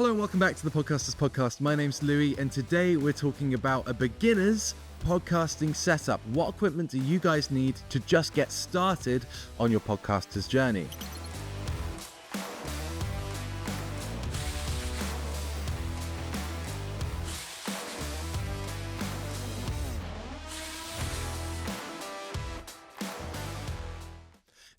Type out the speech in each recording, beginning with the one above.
Hello and welcome back to the Podcasters Podcast. My name's Louie, and today we're talking about a beginner's podcasting setup. What equipment do you guys need to just get started on your podcaster's journey?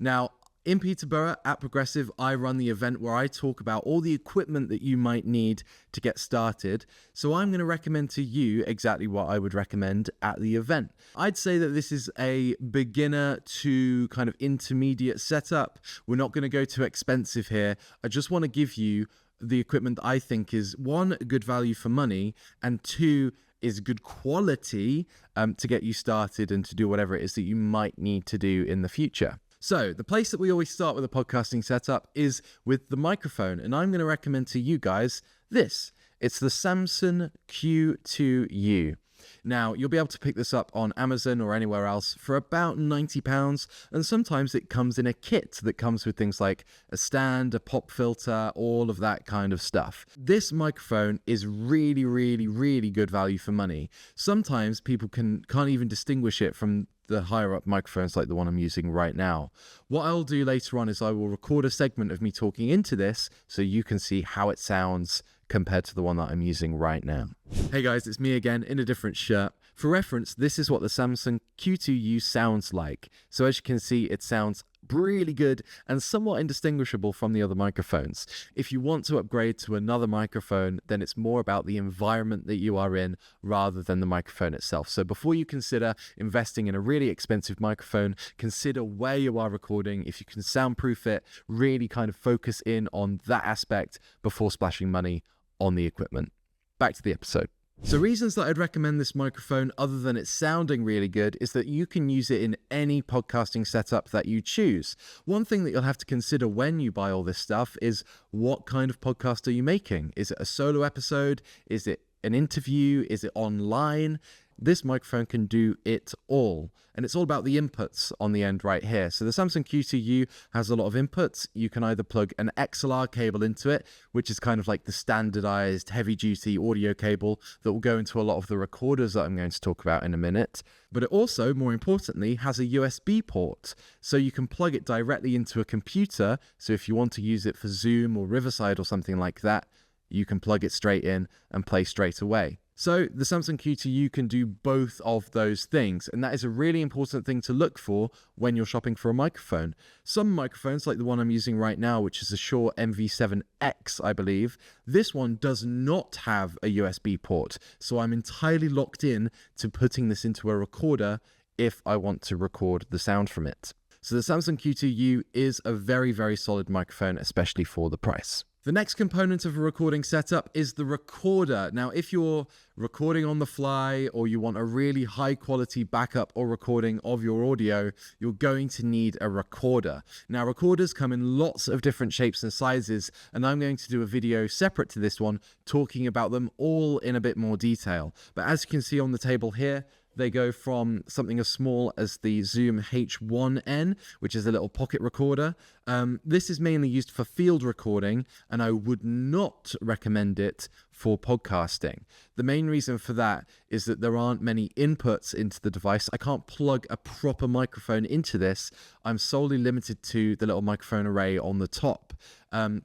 Now, in Peterborough at Progressive, I run the event where I talk about all the equipment that you might need to get started. So I'm going to recommend to you exactly what I would recommend at the event. I'd say that this is a beginner to kind of intermediate setup. We're not going to go too expensive here. I just want to give you the equipment that I think is, one, good value for money, and two, is good quality to get you started and to do whatever it is that you might need to do in the future. So the place that we always start with a podcasting setup is with the microphone, and I'm going to recommend to you guys this. It's the Samson Q2U. Now, you'll be able to pick this up on Amazon or anywhere else for about £90, and sometimes it comes in a kit that comes with things like a stand, a pop filter, all of that kind of stuff. This microphone is really, really, really good value for money. Sometimes people can't even distinguish it from the higher up microphones like the one I'm using right now. What I'll do later on is I will record a segment of me talking into this so you can see how it sounds compared to the one that I'm using right now. Hey guys, it's me again in a different shirt. For reference, this is what the Samson Q2U sounds like. So as you can see, it sounds really good and somewhat indistinguishable from the other microphones. If you want to upgrade to another microphone, then it's more about the environment that you are in rather than the microphone itself. So before you consider investing in a really expensive microphone, consider where you are recording. If you can soundproof it, really kind of focus in on that aspect before splashing money on the equipment. Back to the episode. So reasons that I'd recommend this microphone, other than it sounding really good, is that you can use it in any podcasting setup that you choose. One thing that you'll have to consider when you buy all this stuff is, what kind of podcast are you making? Is it a solo episode? Is it an interview? Is it online? This microphone can do it all, and it's all about the inputs on the end right here. So the Samson Q2U has a lot of inputs. You can either plug an XLR cable into it, which is kind of like the standardized heavy-duty audio cable that will go into a lot of the recorders that I'm going to talk about in a minute. But it also, more importantly, has a USB port, so you can plug it directly into a computer. So if you want to use it for Zoom or Riverside or something like that, you can plug it straight in and play straight away. So the Samson Q2U can do both of those things, and that is a really important thing to look for when you're shopping for a microphone. Some microphones, like the one I'm using right now, which is a Shure MV7X, I believe, this one does not have a USB port, so I'm entirely locked in to putting this into a recorder if I want to record the sound from it. So the Samson Q2U is a very, very solid microphone, especially for the price. The next component of a recording setup is the recorder. Now, if you're recording on the fly or you want a really high quality backup or recording of your audio, you're going to need a recorder. Now, recorders come in lots of different shapes and sizes, and I'm going to do a video separate to this one talking about them all in a bit more detail. But as you can see on the table here, they go from something as small as the Zoom H1N, which is a little pocket recorder. This is mainly used for field recording, and I would not recommend it for podcasting. The main reason for that is that there aren't many inputs into the device. I can't plug a proper microphone into this. I'm solely limited to the little microphone array on the top.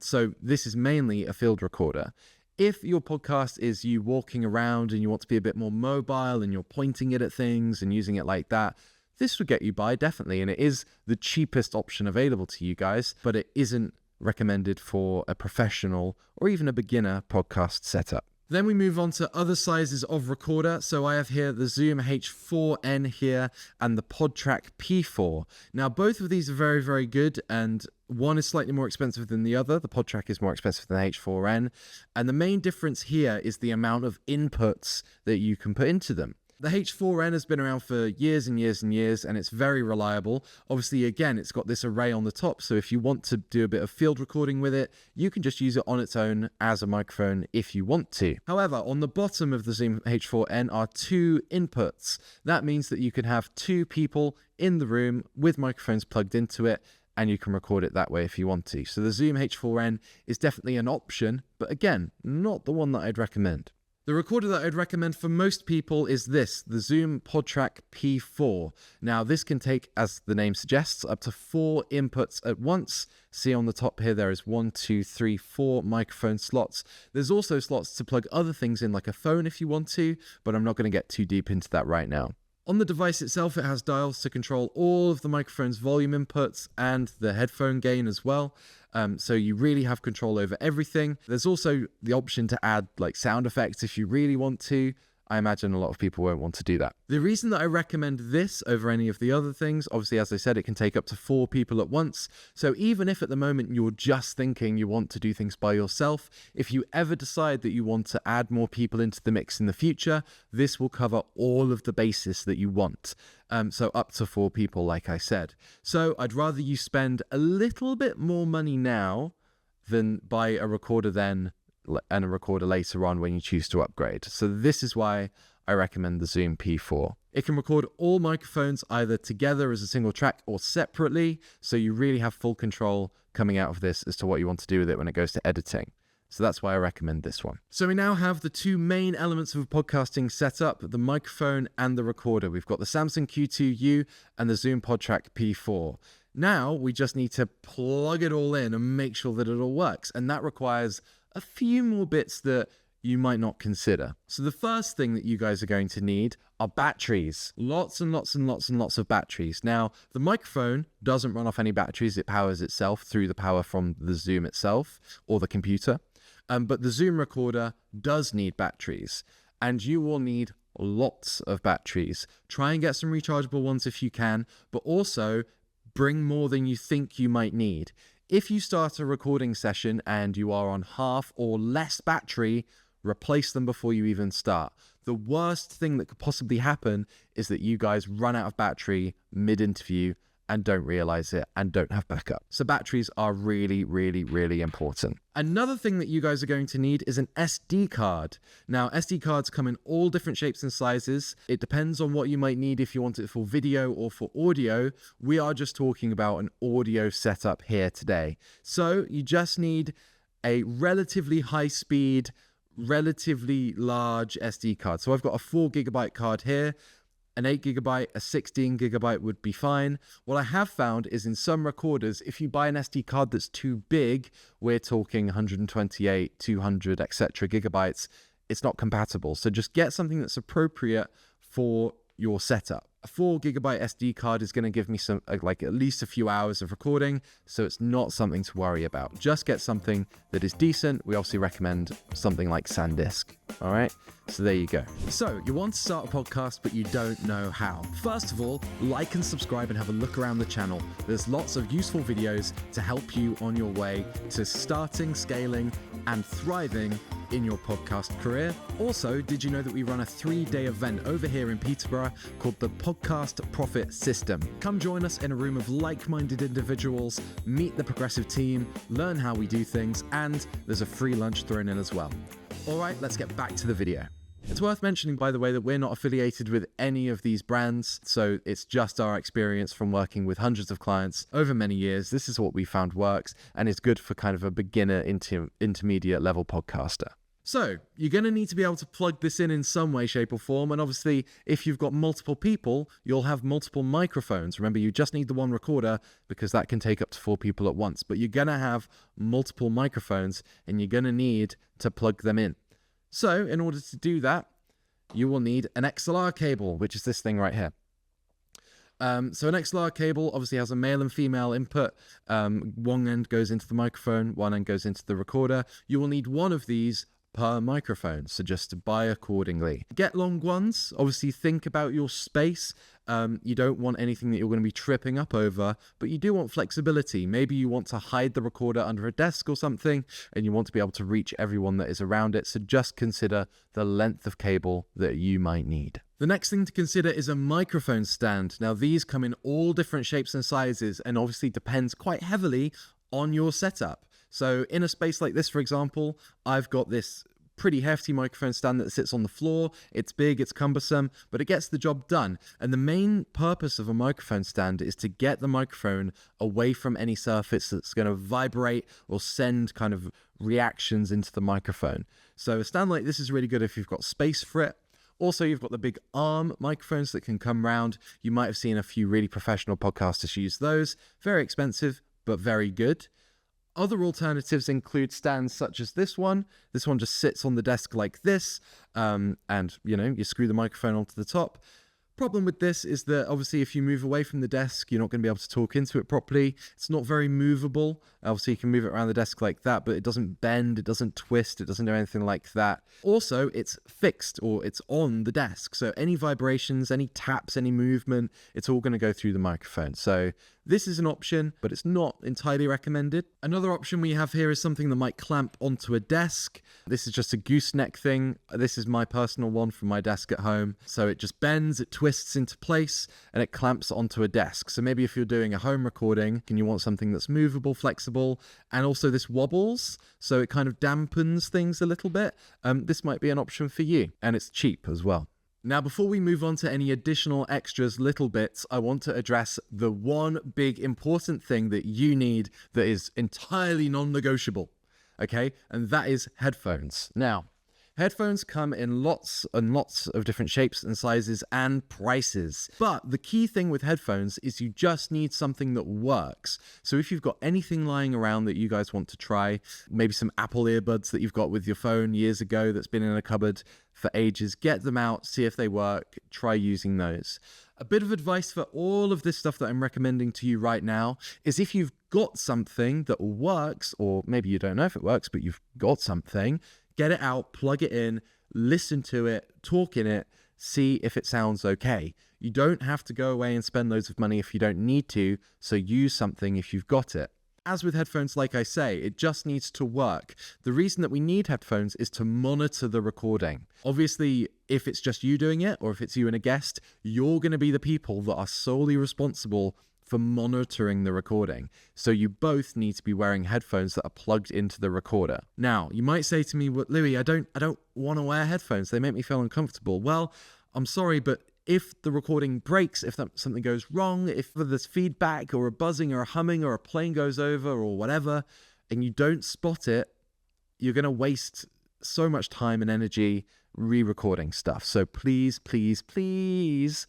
So this is mainly a field recorder. If your podcast is you walking around and you want to be a bit more mobile and you're pointing it at things and using it like that, this would get you by, definitely. And it is the cheapest option available to you guys, but it isn't recommended for a professional or even a beginner podcast setup. Then we move on to other sizes of recorder. So I have here the Zoom H4N here and the PodTrak P4. Now, both of these are very, very good, and one is slightly more expensive than the other. The PodTrak is more expensive than the H4N. And the main difference here is the amount of inputs that you can put into them. The H4N has been around for years and years and years, and it's very reliable. Obviously, again, it's got this array on the top, so if you want to do a bit of field recording with it, you can just use it on its own as a microphone if you want to. However, on the bottom of the Zoom H4N are two inputs. That means that you can have two people in the room with microphones plugged into it, and you can record it that way if you want to. So the Zoom H4n is definitely an option, but again, not the one that I'd recommend. The recorder that I'd recommend for most people is this, the Zoom PodTrak P4. Now this can take, as the name suggests, up to 4 inputs at once. See on the top here, there is 1, 2, 3, 4 microphone slots. There's also slots to plug other things in like a phone if you want to, but I'm not going to get too deep into that right now. On the device itself, it has dials to control all of the microphone's volume inputs and the headphone gain as well. So you really have control over everything. There's also the option to add like sound effects if you really want to. I imagine a lot of people won't want to do that. The reason that I recommend this over any of the other things, obviously, as I said, it can take up to 4 people at once. So even if at the moment you're just thinking you want to do things by yourself, if you ever decide that you want to add more people into the mix in the future, this will cover all of the bases that you want. So up to 4 people, like I said. So I'd rather you spend a little bit more money now than buy a recorder then and a recorder later on when you choose to upgrade. So this is why I recommend the Zoom P4. It can record all microphones either together as a single track or separately, so you really have full control coming out of this as to what you want to do with it when it goes to editing. So that's why I recommend this one. So we now have the 2 main elements of a podcasting setup, the microphone and the recorder. We've got the Samsung Q2U and the Zoom PodTrak P4. Now we just need to plug it all in and make sure that it all works. And that requires a few more bits that you might not consider. So the first thing that you guys are going to need are batteries. Lots and lots and lots and lots of batteries. Now, the microphone doesn't run off any batteries. It powers itself through the power from the Zoom itself or the computer. But the Zoom recorder does need batteries, and you will need lots of batteries. Try and get some rechargeable ones if you can, but also bring more than you think you might need. If you start a recording session and you are on half or less battery, replace them before you even start. The worst thing that could possibly happen is that you guys run out of battery mid-interview and don't realize it and don't have backup. So batteries are really, really, really important. Another thing that you guys are going to need is an SD card. Now, SD cards come in all different shapes and sizes. It depends on what you might need if you want it for video or for audio. We are just talking about an audio setup here today. So you just need a relatively high speed, relatively large SD card. So I've got a 4GB card here. An 8GB, a 16GB would be fine. What I have found is in some recorders, if you buy an SD card that's too big, we're talking 128, 200, etc. gigabytes, it's not compatible. So just get something that's appropriate for your setup. A 4GB SD card is going to give me some, like at least a few hours of recording, so it's not something to worry about. Just get something that is decent. We obviously recommend something like SanDisk. All right, so there you go. So you want to start a podcast, but you don't know how. First of all, like and subscribe and have a look around the channel. There's lots of useful videos to help you on your way to starting, scaling, and thriving in your podcast career. Also, did you know that we run a 3-day event over here in Peterborough called the Podcast Profit System? Come join us in a room of like-minded individuals, meet the progressive team, learn how we do things, and there's a free lunch thrown in as well. All right, let's get back to the video. It's worth mentioning, by the way, that we're not affiliated with any of these brands, so it's just our experience from working with hundreds of clients over many years. This is what we found works and is good for kind of a beginner into intermediate level podcaster. So you're going to need to be able to plug this in some way, shape or form. And obviously, if you've got multiple people, you'll have multiple microphones. Remember, you just need the one recorder because that can take up to 4 people at once. But you're going to have multiple microphones and you're going to need to plug them in. So in order to do that, you will need an XLR cable, which is this thing right here. So an XLR cable obviously has a male and female input. One end goes into the microphone, one end goes into the recorder. You will need one of these per microphone, so just to buy accordingly. Get long ones. Obviously think about your space. You don't want anything that you're going to be tripping up over, but you do want flexibility. Maybe you want to hide the recorder under a desk or something, and you want to be able to reach everyone that is around it, so just consider the length of cable that you might need. The next thing to consider is a microphone stand. Now these come in all different shapes and sizes, and obviously depends quite heavily on your setup. So in a space like this, for example, I've got this pretty hefty microphone stand that sits on the floor. It's big, it's cumbersome, but it gets the job done. And the main purpose of a microphone stand is to get the microphone away from any surface that's going to vibrate or send kind of reactions into the microphone. So a stand like this is really good if you've got space for it. Also, you've got the big arm microphones that can come round. You might have seen a few really professional podcasters use those. Very expensive, but very good. Other alternatives include stands such as this one. This one just sits on the desk like this, and you screw the microphone onto the top. Problem with this is that obviously if you move away from the desk, you're not going to be able to talk into it properly. It's not very movable. Obviously you can move it around the desk like that, but it doesn't bend, it doesn't twist, it doesn't do anything like that. Also, it's fixed, or it's on the desk. So any vibrations, any taps, any movement, it's all going to go through the microphone. So this is an option, but it's not entirely recommended. Another option we have here is something that might clamp onto a desk. This is just a gooseneck thing. This is my personal one from my desk at home. So it just bends, it twists into place, and it clamps onto a desk. So maybe if you're doing a home recording and you want something that's movable, flexible, and also this wobbles, so it kind of dampens things a little bit, this might be an option for you, and it's cheap as well. Now, before we move on to any additional extras, little bits, I want to address the one big important thing that you need that is entirely non-negotiable, okay? And that is headphones. Now, headphones come in lots and lots of different shapes and sizes and prices. But the key thing with headphones is you just need something that works. So if you've got anything lying around that you guys want to try, maybe some Apple earbuds that you've got with your phone years ago that's been in a cupboard for ages, get them out, see if they work, try using those. A bit of advice for all of this stuff that I'm recommending to you right now is if you've got something that works, or maybe you don't know if it works, but you've got something, get it out, plug it in, listen to it, talk in it, see if it sounds okay. You don't have to go away and spend loads of money if you don't need to, so use something if you've got it. As with headphones, like I say, it just needs to work. The reason that we need headphones is to monitor the recording. Obviously, if it's just you doing it, or if it's you and a guest, you're going to be the people that are solely responsible for monitoring the recording. So you both need to be wearing headphones that are plugged into the recorder. Now, you might say to me, well, Louie, I don't want to wear headphones. They make me feel uncomfortable. Well, I'm sorry, but if the recording breaks, if something goes wrong, if there's feedback or a buzzing or a humming or a plane goes over or whatever, and you don't spot it, you're going to waste so much time and energy re-recording stuff. So please, please, please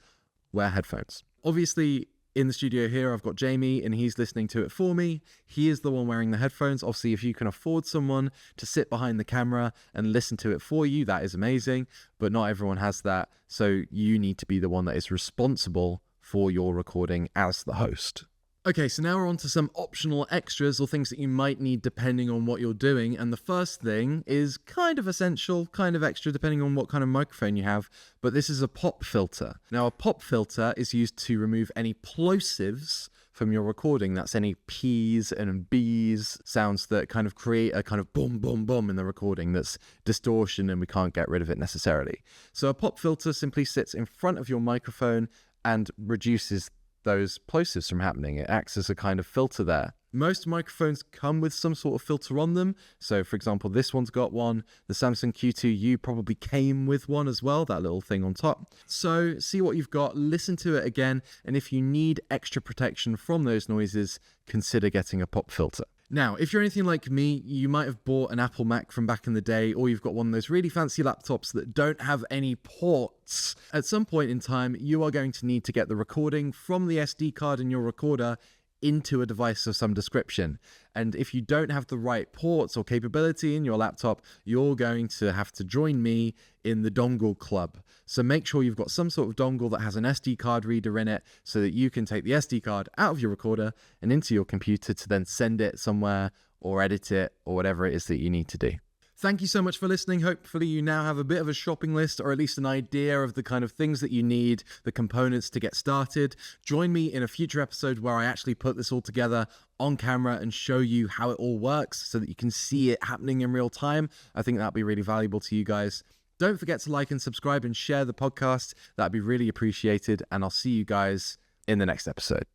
wear headphones. Obviously, in the studio here, I've got Jamie and he's listening to it for me. He is the one wearing the headphones. Obviously, if you can afford someone to sit behind the camera and listen to it for you, that is amazing. But not everyone has that. So you need to be the one that is responsible for your recording as the host. Okay, so now we're on to some optional extras or things that you might need depending on what you're doing. And the first thing is kind of essential, kind of extra depending on what kind of microphone you have, but this is a pop filter. Now, a pop filter is used to remove any plosives from your recording. That's any P's and B's sounds that kind of create a kind of boom, boom, boom in the recording that's distortion and we can't get rid of it necessarily. So a pop filter simply sits in front of your microphone and reduces those plosives from happening. It acts as a kind of filter there. Most microphones come with some sort of filter on them. So for example, this one's got one. The Samsung Q2U probably came with one as well, that little thing on top. So see what you've got, listen to it again, and if you need extra protection from those noises, consider getting a pop filter. Now, if you're anything like me, you might have bought an Apple Mac from back in the day, or you've got one of those really fancy laptops that don't have any ports. At some point in time, you are going to need to get the recording from the SD card in your recorder into a device of some description. And if you don't have the right ports or capability in your laptop, you're going to have to join me in the dongle club. So make sure you've got some sort of dongle that has an SD card reader in it so that you can take the SD card out of your recorder and into your computer to then send it somewhere or edit it or whatever it is that you need to do. Thank you so much for listening. Hopefully you now have a bit of a shopping list or at least an idea of the kind of things that you need, the components to get started. Join me in a future episode where I actually put this all together on camera and show you how it all works so that you can see it happening in real time. I think that'd be really valuable to you guys. Don't forget to like and subscribe and share the podcast. That'd be really appreciated. And I'll see you guys in the next episode.